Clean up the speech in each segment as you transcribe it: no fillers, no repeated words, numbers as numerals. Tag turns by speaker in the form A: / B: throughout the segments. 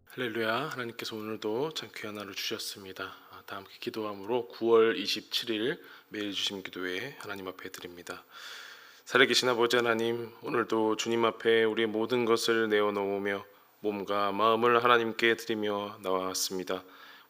A: 할렐루야. 하나님께서 오늘도 참 귀한 하루 주셨습니다. 다 함께 기도함으로 9월 27일 매일 주심 기도회 하나님 앞에 드립니다. 살아계신 아버지 하나님, 오늘도 주님 앞에 우리의 모든 것을 내어놓으며 몸과 마음을 하나님께 드리며 나왔습니다.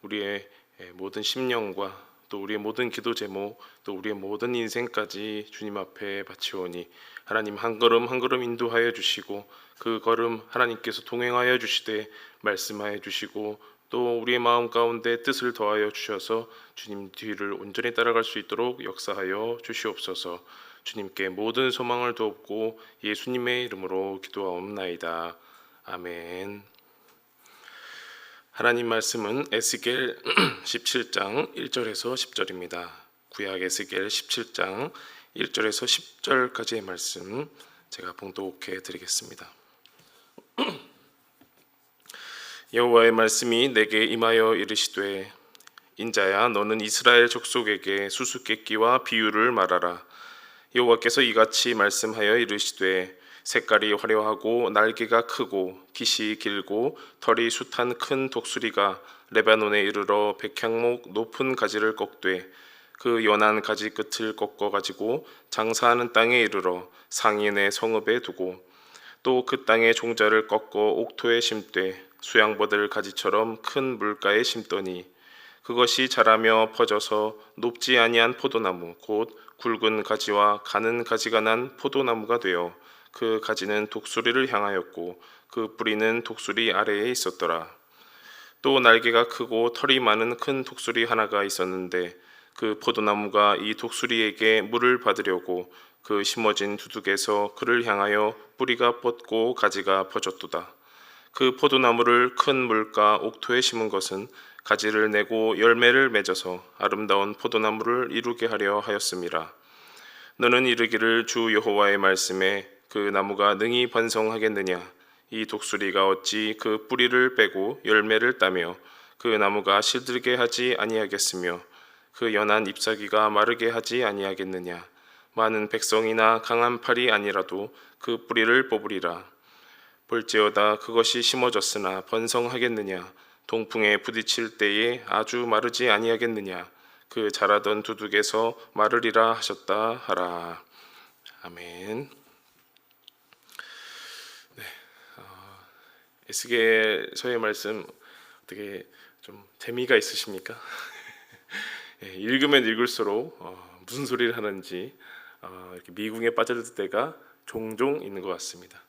A: 우리의 모든 심령과 또 우리의 모든 기도 제목, 또 우리의 모든 인생까지 주님 앞에 바치오니 하나님 한 걸음 한 걸음 인도하여 주시고 그 걸음 하나님께서 동행하여 주시되 말씀하여 주시고 또 우리의 마음 가운데 뜻을 더하여 주셔서 주님 뒤를 온전히 따라갈 수 있도록 역사하여 주시옵소서. 주님께 모든 소망을 두었고 예수님의 이름으로 기도하옵나이다. 아멘. 하나님 말씀은 에스겔 17장 1절에서 10절입니다. 구약 에스겔 17장 1절에서 10절까지의 말씀 제가 봉독해 드리겠습니다. 여호와의 말씀이 내게 임하여 이르시되, 인자야, 너는 이스라엘 족속에게 수수께끼와 비유를 말하라. 여호와께서 이같이 말씀하여 이르시되, 색깔이 화려하고 날개가 크고 깃이 길고 털이 숱한 큰 독수리가 레바논에 이르러 백향목 높은 가지를 꺾되 그 연한 가지 끝을 꺾어 가지고 장사하는 땅에 이르러 상인의 성읍에 두고 또 그 땅의 종자를 꺾어 옥토에 심되 수양버들 가지처럼 큰 물가에 심더니 그것이 자라며 퍼져서 높지 아니한 포도나무 곧 굵은 가지와 가는 가지가 난 포도나무가 되어 그 가지는 독수리를 향하였고 그 뿌리는 독수리 아래에 있었더라. 또 날개가 크고 털이 많은 큰 독수리 하나가 있었는데 그 포도나무가 이 독수리에게 물을 받으려고 그 심어진 두둑에서 그를 향하여 뿌리가 뻗고 가지가 퍼졌도다. 그 포도나무를 큰 물가 옥토에 심은 것은 가지를 내고 열매를 맺어서 아름다운 포도나무를 이루게 하려 하였음이라. 너는 이르기를, 주 여호와의 말씀에 그 나무가 능히 번성하겠느냐? 이 독수리가 어찌 그 뿌리를 빼고 열매를 따며 그 나무가 시들게 하지 아니하겠으며 그 연한 잎사귀가 마르게 하지 아니하겠느냐? 많은 백성이나 강한 팔이 아니라도 그 뿌리를 뽑으리라. 볼지어다 그것이 심어졌으나 번성하겠느냐? 동풍에 부딪힐 때에 아주 마르지 아니하겠느냐? 그 자라던 두둑에서 마르리라 하셨다 하라. 아멘. 에스겔서의 말씀 어떻게 좀 재미가 있으십니까? 읽으면 읽을수록 무슨 소리를 하는지 이렇게 미궁에 빠져들 때가 종종 있는 것 같습니다.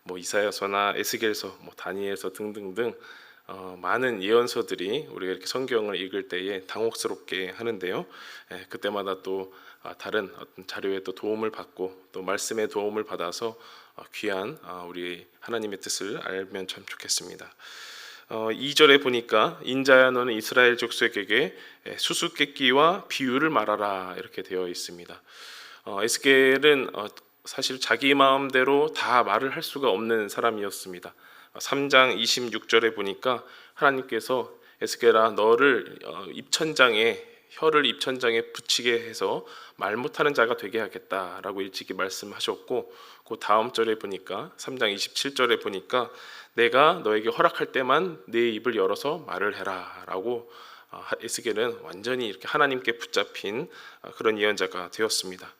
A: 뭐 이사야서나 에스겔서, 뭐 다니엘서 등등등 많은 예언서들이 우리가 이렇게 성경을 읽을 때에 당혹스럽게 하는데요. 그때마다 또 다른 어떤 자료에 또 도움을 받고 또 말씀의 도움을 받아서 귀한 우리 하나님의 뜻을 알면 참 좋겠습니다. 2절에 보니까 인자야 너는 이스라엘 족속에게 수수께끼와 비유를 말하라 이렇게 되어 있습니다. 에스겔은 사실 자기 마음대로 다 말을 할 수가 없는 사람이었습니다. 3장 26절에 보니까 하나님께서 에스겔아 너를 혀를 입천장에 붙이게 해서 말 못하는 자가 되게 하겠다라고 일찍이 말씀하셨고, 그 다음 절에 보니까 3장 27절에 보니까 내가 너에게 허락할 때만 내 입을 열어서 말을 해라라고 에스겔은 완전히 이렇게 하나님께 붙잡힌 그런 예언자가 되었습니다.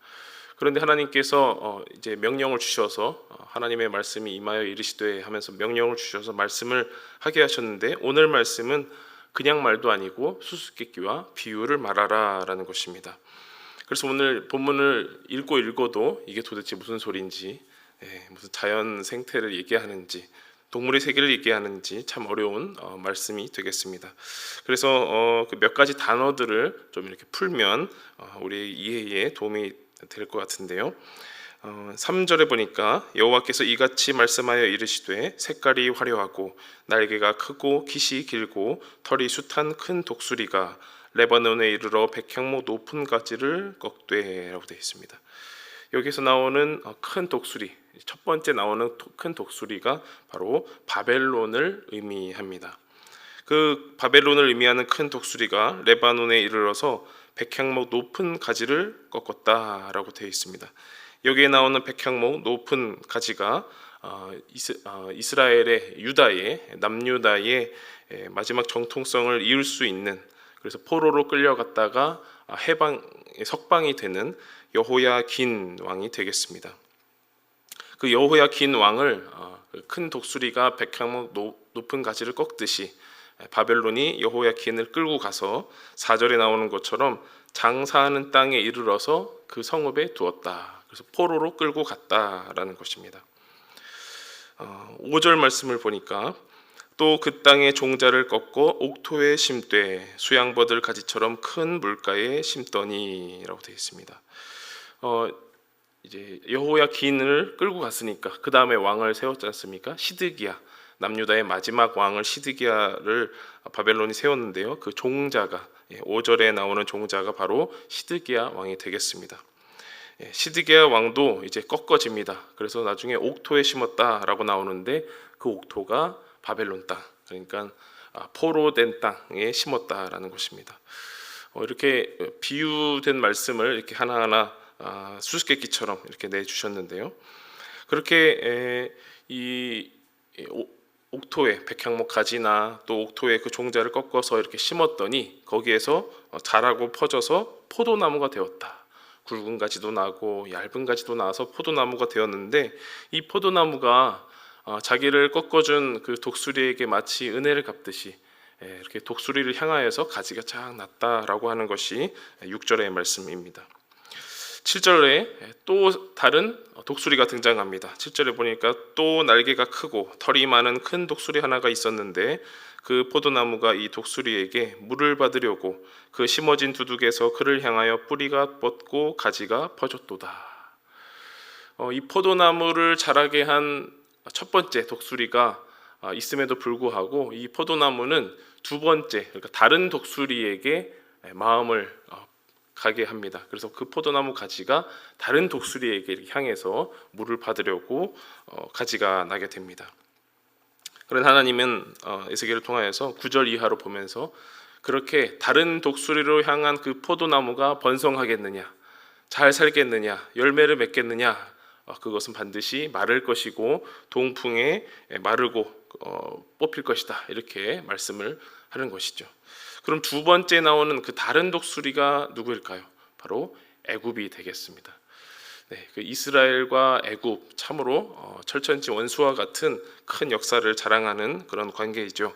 A: 그런데 하나님께서 이제 명령을 주셔서 하나님의 말씀이 임하여 이르시되 하면서 명령을 주셔서 말씀을 하게 하셨는데, 오늘 말씀은 그냥 말도 아니고 수수께끼와 비유를 말하라라는 것입니다. 그래서 오늘 본문을 읽어도 이게 도대체 무슨 소리인지, 무슨 자연 생태를 얘기하는지, 동물의 세계를 얘기하는지 참 어려운 말씀이 되겠습니다. 그래서 그 몇 가지 단어들을 좀 이렇게 풀면 우리 이해에 도움이 될 것 같은데요. 3절에 보니까 여호와께서 이같이 말씀하여 이르시되 색깔이 화려하고 날개가 크고 깃이 길고 털이 숱한 큰 독수리가 레바논에 이르러 백향목 높은 가지를 꺾되라고 되어 있습니다. 여기서 나오는 큰 독수리, 첫 번째 나오는 큰 독수리가 바로 바벨론을 의미합니다. 그 바벨론을 의미하는 큰 독수리가 레바논에 이르러서 백향목 높은 가지를 꺾었다라고 되어 있습니다. 여기에 나오는 백향목 높은 가지가 이스라엘의 유다의 남유다의 마지막 정통성을 이을 수 있는, 그래서 포로로 끌려갔다가 석방이 되는 여호야긴 왕이 되겠습니다. 그 여호야긴 왕을 큰 독수리가 백향목 높은 가지를 꺾듯이 바벨론이 여호야긴을 끌고 가서 4절에 나오는 것처럼 장사하는 땅에 이르러서 그 성읍에 두었다. 그래서 포로로 끌고 갔다라는 것입니다. 5절 말씀을 보니까 또 그 땅의 종자를 꺾고 옥토에 심되 수양버들 가지처럼 큰 물가에 심더니라고 되어 있습니다. 이제 여호야긴을 끌고 갔으니까 그 다음에 왕을 세웠지 않습니까? 시드기야, 남유다의 마지막 왕을 시드기야를 바벨론이 세웠는데요. 그 종자가 5절에 나오는 종자가 바로 시드기야 왕이 되겠습니다. 시드기야 왕도 이제 꺾어집니다. 그래서 나중에 옥토에 심었다라고 나오는데 그 옥토가 바벨론 땅, 그러니까 포로된 땅에 심었다라는 것입니다. 이렇게 비유된 말씀을 이렇게 하나하나 수수께끼처럼 이렇게 내주셨는데요. 그렇게 이 옥토에 백향목 가지나 또 옥토에 그 종자를 꺾어서 이렇게 심었더니 거기에서 자라고 퍼져서 포도나무가 되었다. 굵은 가지도 나고 얇은 가지도 나서 포도나무가 되었는데, 이 포도나무가 자기를 꺾어준 그 독수리에게 마치 은혜를 갚듯이 이렇게 독수리를 향하여서 가지가 쫙 났다라고 하는 것이 6절의 말씀입니다. 7절에 또 다른 독수리가 등장합니다. 7절에 보니까 또 날개가 크고 털이 많은 큰 독수리 하나가 있었는데 그 포도나무가 이 독수리에게 물을 받으려고 그 심어진 두둑에서 그를 향하여 뿌리가 뻗고 가지가 퍼졌도다. 이 포도나무를 자라게 한 첫 번째 독수리가 있음에도 불구하고 이 포도나무는 두 번째, 그러니까 다른 독수리에게 마음을 가게 합니다. 그래서 그 포도나무 가지가 다른 독수리에게 향해서 물을 받으려고 가지가 나게 됩니다. 그런 하나님은 에스겔을 통하여서 9절 이하로 보면서 그렇게 다른 독수리로 향한 그 포도나무가 번성하겠느냐, 잘 살겠느냐, 열매를 맺겠느냐, 그것은 반드시 마를 것이고 동풍에 마르고 뽑힐 것이다, 이렇게 말씀을 하는 것이죠. 그럼 두 번째 나오는 그 다른 독수리가 누구일까요? 바로 애굽이 되겠습니다. 그 이스라엘과 애굽, 참으로 철천지 원수와 같은 큰 역사를 자랑하는 그런 관계이죠.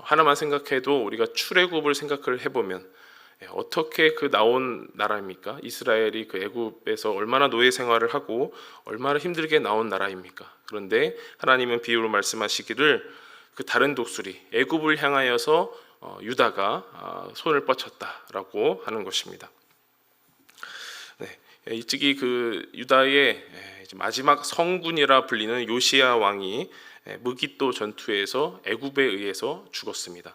A: 하나만 생각해도 우리가 출애굽을 생각을 해보면 어떻게 그 나온 나라입니까? 이스라엘이 그 애굽에서 얼마나 노예 생활을 하고 얼마나 힘들게 나온 나라입니까? 그런데 하나님은 비유로 말씀하시기를 그 다른 독수리 애굽을 향하여서 유다가 손을 뻗쳤다라고 하는 것입니다. 이쪽이 그 유다의 마지막 성군이라 불리는 요시야 왕이 무깃도 전투에서 애굽에 의해서 죽었습니다.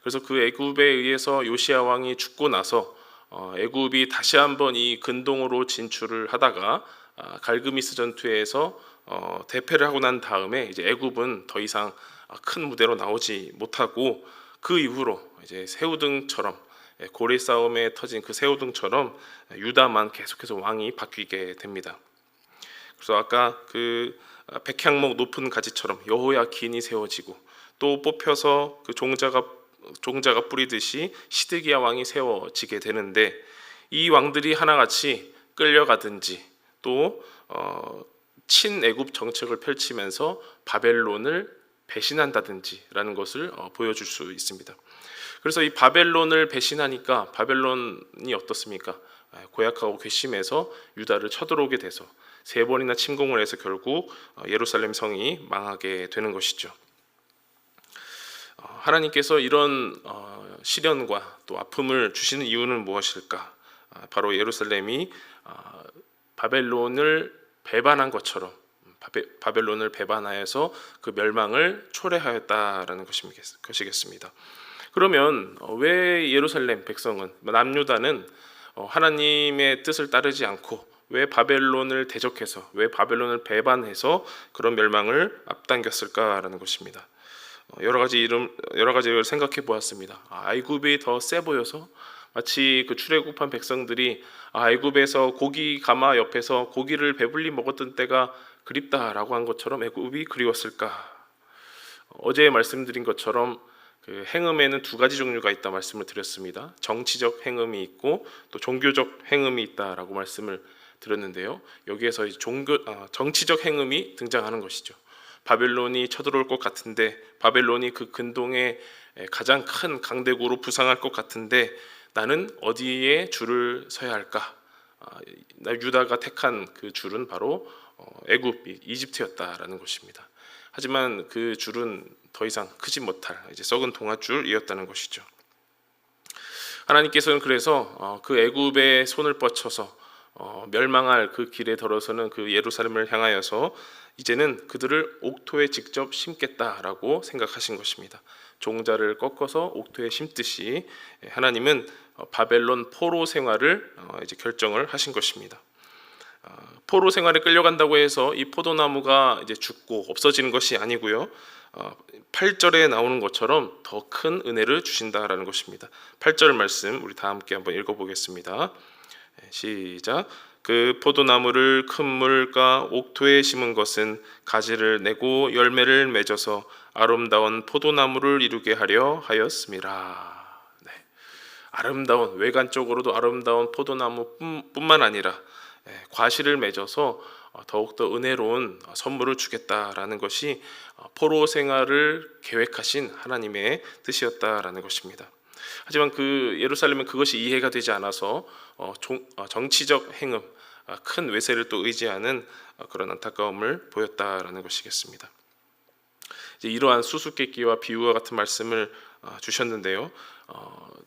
A: 그래서 그 애굽에 의해서 요시야 왕이 죽고 나서 애굽이 다시 한번 이 근동으로 진출을 하다가 갈그미스 전투에서 대패를 하고 난 다음에 이제 애굽은 더 이상 큰 무대로 나오지 못하고 그 이후로 이제 새우등처럼 고래 싸움에 터진 그 새우등처럼 유다만 계속해서 왕이 바뀌게 됩니다. 그래서 아까 그 백향목 높은 가지처럼 여호야긴이 세워지고 또 뽑혀서 그 종자가 뿌리듯이 시드기야 왕이 세워지게 되는데, 이 왕들이 하나같이 끌려가든지 또 친애굽 정책을 펼치면서 바벨론을 배신한다든지라는 것을 보여줄 수 있습니다. 그래서 이 바벨론을 배신하니까 바벨론이 어떻습니까? 고약하고 괘씸해서 유다를 쳐들어오게 돼서 3번이나 침공을 해서 결국 예루살렘 성이 망하게 되는 것이죠. 하나님께서 이런 시련과 또 아픔을 주시는 이유는 무엇일까? 바로 예루살렘이 바벨론을 배반한 것처럼 바벨론을 배반하여서 그 멸망을 초래하였다라는 것이겠습니다. 그러면 왜 예루살렘 백성은, 남유다는 하나님의 뜻을 따르지 않고 왜 바벨론을 대적해서, 왜 바벨론을 배반해서 그런 멸망을 앞당겼을까라는 것입니다. 여러 가지를 생각해 보았습니다. 애굽이 더 세 보여서 마치 그 출애굽한 백성들이 애굽에서 고기 가마 옆에서 고기를 배불리 먹었던 때가 그립다라고 한 것처럼 애굽이 그리웠을까? 어제 말씀드린 것처럼 그 행음에는 두 가지 종류가 있다 말씀을 드렸습니다. 정치적 행음이 있고 또 종교적 행음이 있다라고 말씀을 드렸는데요. 여기에서 정치적 행음이 등장하는 것이죠. 바벨론이 쳐들어올 것 같은데, 바벨론이 그 근동의 가장 큰 강대국으로 부상할 것 같은데 나는 어디에 줄을 서야 할까? 유다가 택한 그 줄은 바로 애굽, 이집트였다라는 것입니다. 하지만 그 줄은 더 이상 크지 못할 이제 썩은 동아줄이었다는 것이죠. 하나님께서는 그래서 그 애굽의 손을 뻗쳐서 멸망할 그 길에 들어서는 그 예루살렘을 향하여서 이제는 그들을 옥토에 직접 심겠다라고 생각하신 것입니다. 종자를 꺾어서 옥토에 심듯이 하나님은 바벨론 포로 생활을 이제 결정을 하신 것입니다. 포로 생활에 끌려간다고 해서 이 포도나무가 이제 죽고 없어지는 것이 아니고요. 8절에 나오는 것처럼 더 큰 은혜를 주신다라는 것입니다. 8절 말씀 우리 다 함께 한번 읽어보겠습니다. 시작. 그 포도나무를 큰 물가 옥토에 심은 것은 가지를 내고 열매를 맺어서 아름다운 포도나무를 이루게 하려 하였음이라. 네. 아름다운, 외관적으로도 아름다운 포도나무뿐만 아니라 과실을 맺어서 더욱더 은혜로운 선물을 주겠다라는 것이 포로 생활을 계획하신 하나님의 뜻이었다라는 것입니다. 하지만 그 예루살렘은 그것이 이해가 되지 않아서 정치적 행음, 큰 외세를 또 의지하는 그런 안타까움을 보였다라는 것이겠습니다. 이제 이러한 수수께끼와 비유와 같은 말씀을 주셨는데요.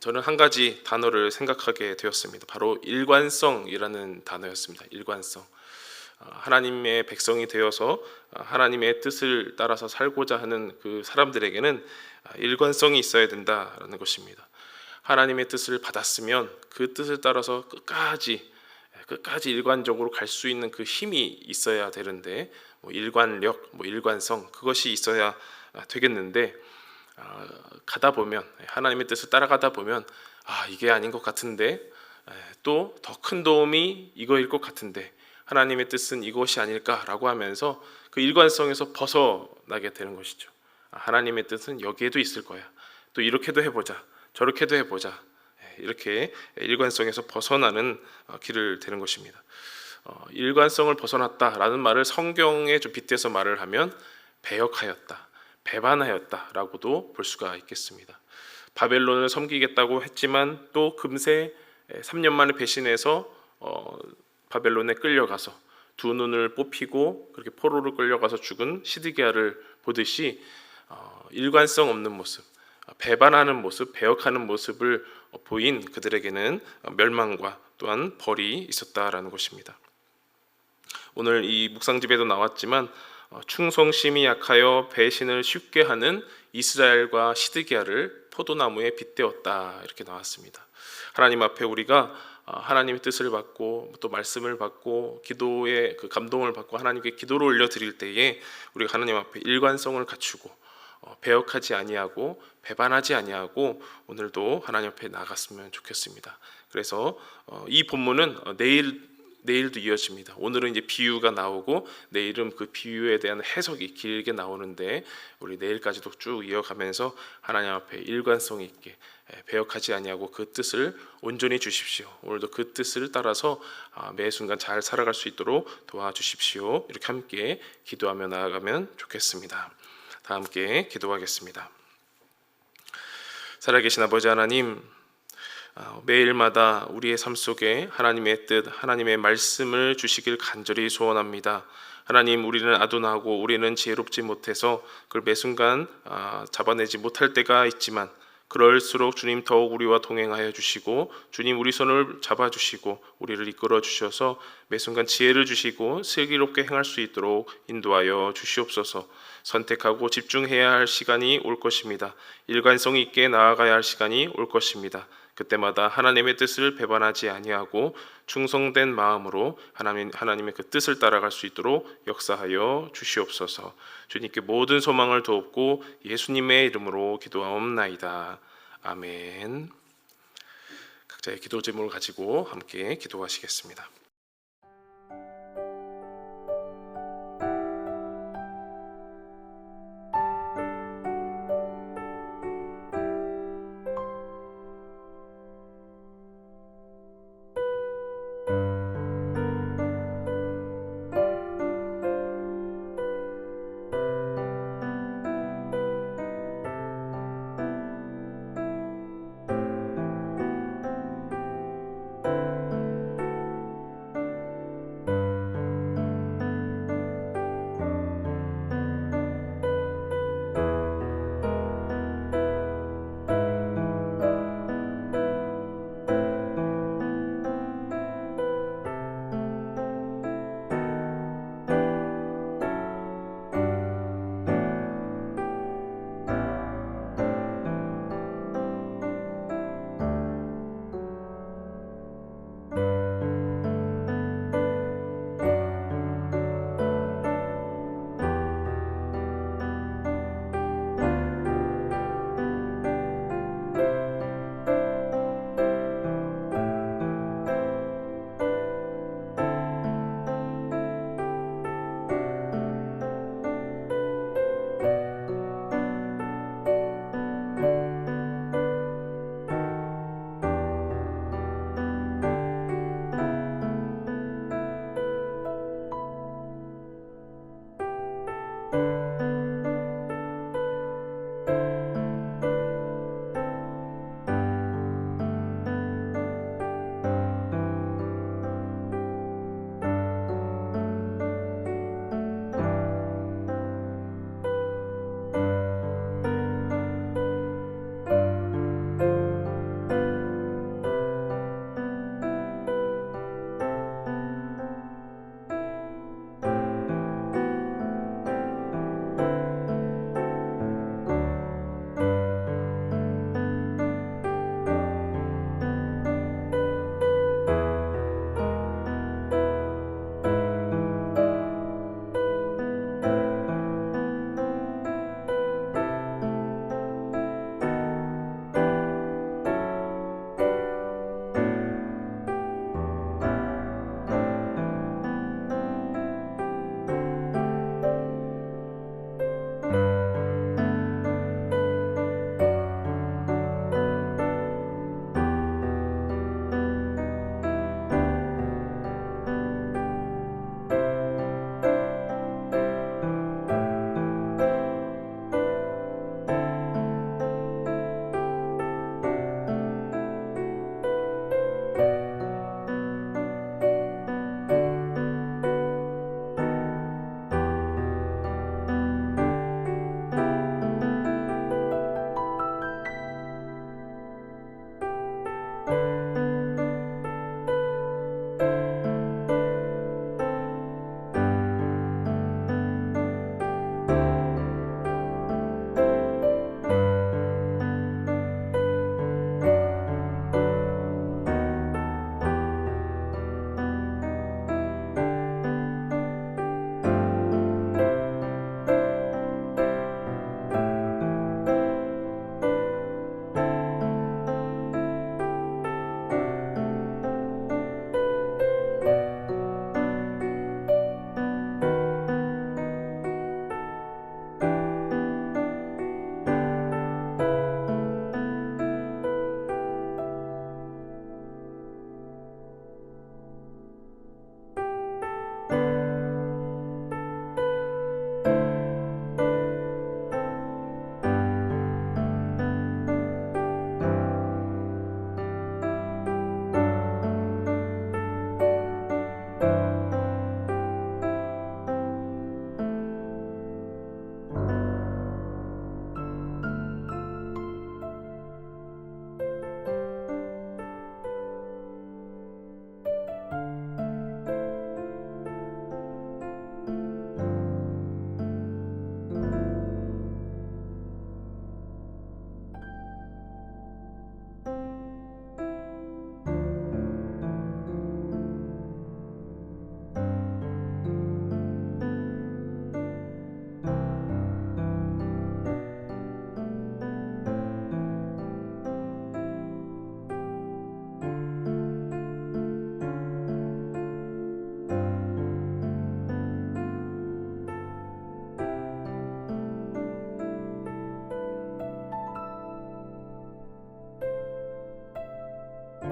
A: 저는 한 가지 단어를 생각하게 되었습니다. 바로 일관성이라는 단어였습니다. 일관성. 하나님의 백성이 되어서 하나님의 뜻을 따라서 살고자 하는 그 사람들에게는 일관성이 있어야 된다라는 것입니다. 하나님의 뜻을 받았으면 그 뜻을 따라서 끝까지 일관적으로 갈 수 있는 그 힘이 있어야 되는데 일관력, 일관성 그것이 있어야 되겠는데 가다 보면 하나님의 뜻을 따라가다 보면 이게 아닌 것 같은데 또 더 큰 도움이 이거일 것 같은데 하나님의 뜻은 이것이 아닐까라고 하면서 그 일관성에서 벗어나게 되는 것이죠. 하나님의 뜻은 여기에도 있을 거야. 또 이렇게도 해보자. 저렇게도 해보자. 이렇게 일관성에서 벗어나는 길을 되는 것입니다. 일관성을 벗어났다라는 말을 성경에 좀 빗대서 말을 하면 배역하였다, 배반하였다라고도 볼 수가 있겠습니다. 바벨론을 섬기겠다고 했지만 또 금세 3년 만에 배신해서 바벨론에 끌려가서 두 눈을 뽑히고 그렇게 포로로 끌려가서 죽은 시드기야를 보듯이 일관성 없는 모습, 배반하는 모습, 배역하는 모습을 보인 그들에게는 멸망과 또한 벌이 있었다라는 것입니다. 오늘 이 묵상집에도 나왔지만 충성심이 약하여 배신을 쉽게 하는 이스라엘과 시드기야를 포도나무에 빗대었다 이렇게 나왔습니다. 하나님 앞에 우리가 하나님의 뜻을 받고 또 말씀을 받고 기도의 그 감동을 받고 하나님께 기도를 올려드릴 때에 우리가 하나님 앞에 일관성을 갖추고 배역하지 아니하고 배반하지 아니하고 오늘도 하나님 앞에 나갔으면 좋겠습니다. 그래서 이 본문은 내일도 이어집니다. 오늘은 이제 비유가 나오고 내일은 그 비유에 대한 해석이 길게 나오는데 우리 내일까지도 쭉 이어가면서 하나님 앞에 일관성 있게 배역하지 아니하고 그 뜻을 온전히 주십시오. 오늘도 그 뜻을 따라서 매 순간 잘 살아갈 수 있도록 도와주십시오. 이렇게 함께 기도하며 나아가면 좋겠습니다. 다 함께 기도하겠습니다. 살아계신 아버지 하나님, 매일마다 우리의 삶 속에 하나님의 뜻, 하나님의 말씀을 주시길 간절히 소원합니다. 하나님, 우리는 아둔하고 우리는 지혜롭지 못해서 그걸 매 순간 잡아내지 못할 때가 있지만 그럴수록 주님 더욱 우리와 동행하여 주시고 주님 우리 손을 잡아주시고 우리를 이끌어 주셔서 매 순간 지혜를 주시고 슬기롭게 행할 수 있도록 인도하여 주시옵소서. 선택하고 집중해야 할 시간이 올 것입니다. 일관성 있게 나아가야 할 시간이 올 것입니다. 그때마다 하나님의 뜻을 배반하지 아니하고 충성된 마음으로 하나님의 그 뜻을 따라갈 수 있도록 역사하여 주시옵소서. 주님께 모든 소망을 두었고 예수님의 이름으로 기도하옵나이다. 아멘. 각자의 기도 제목을 가지고 함께 기도하시겠습니다.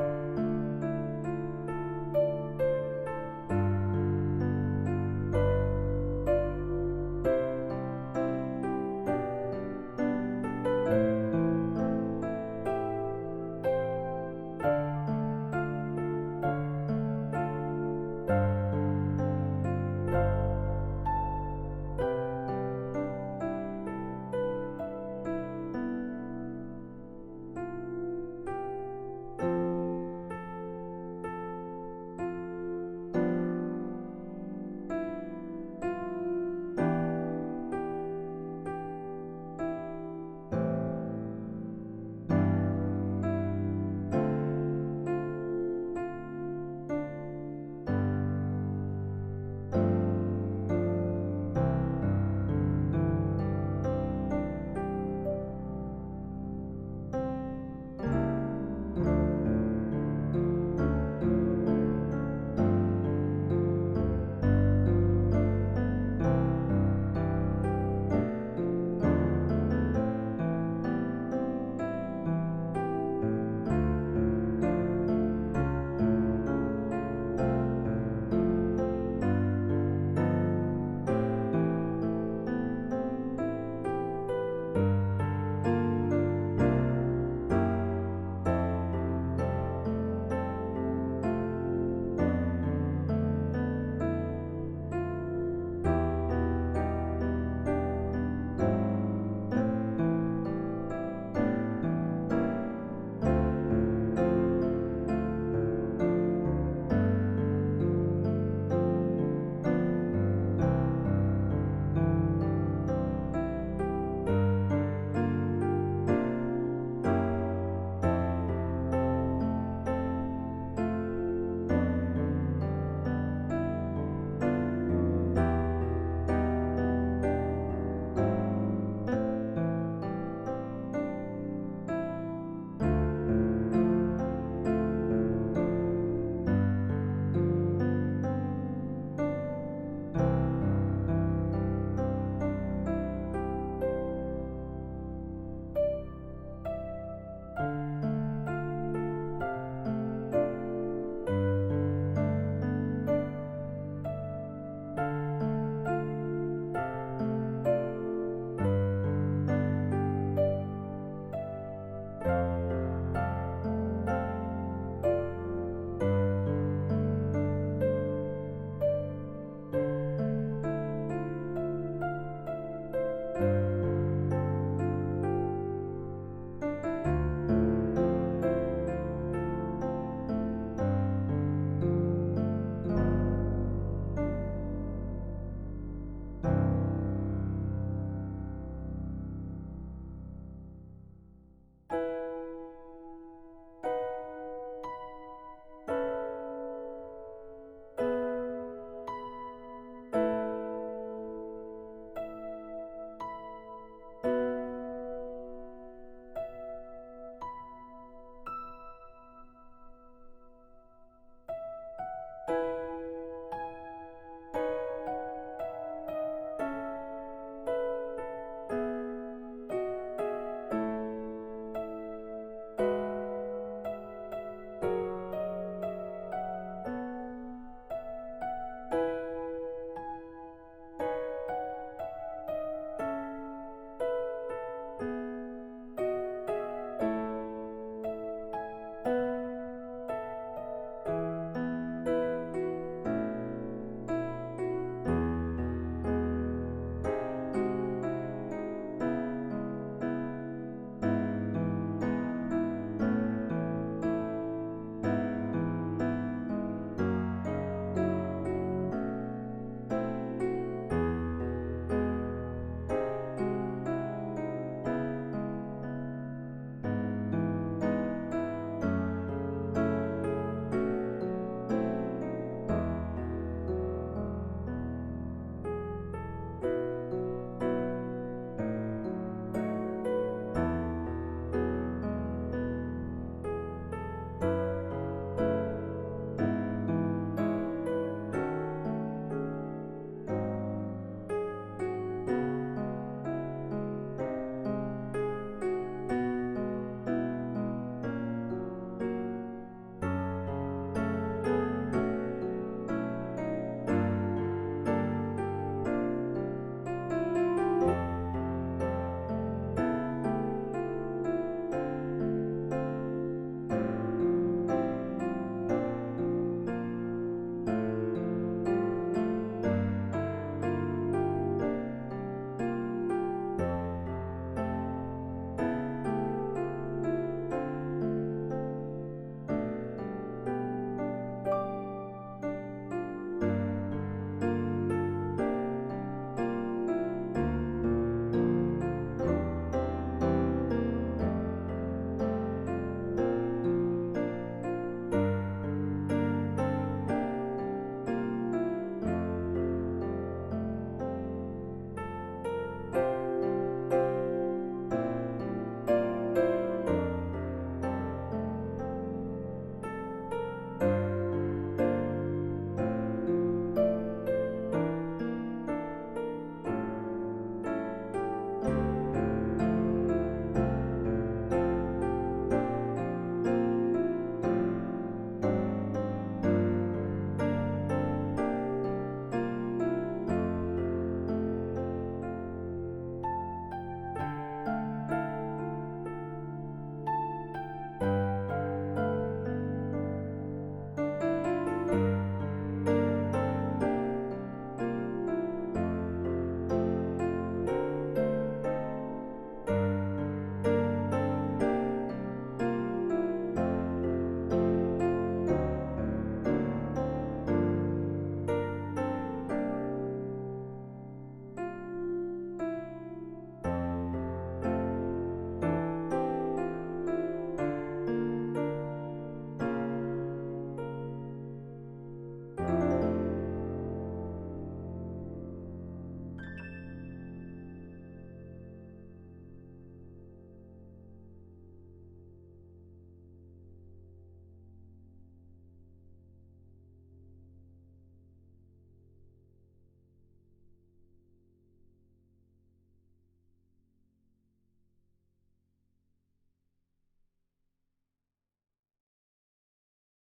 B: 네.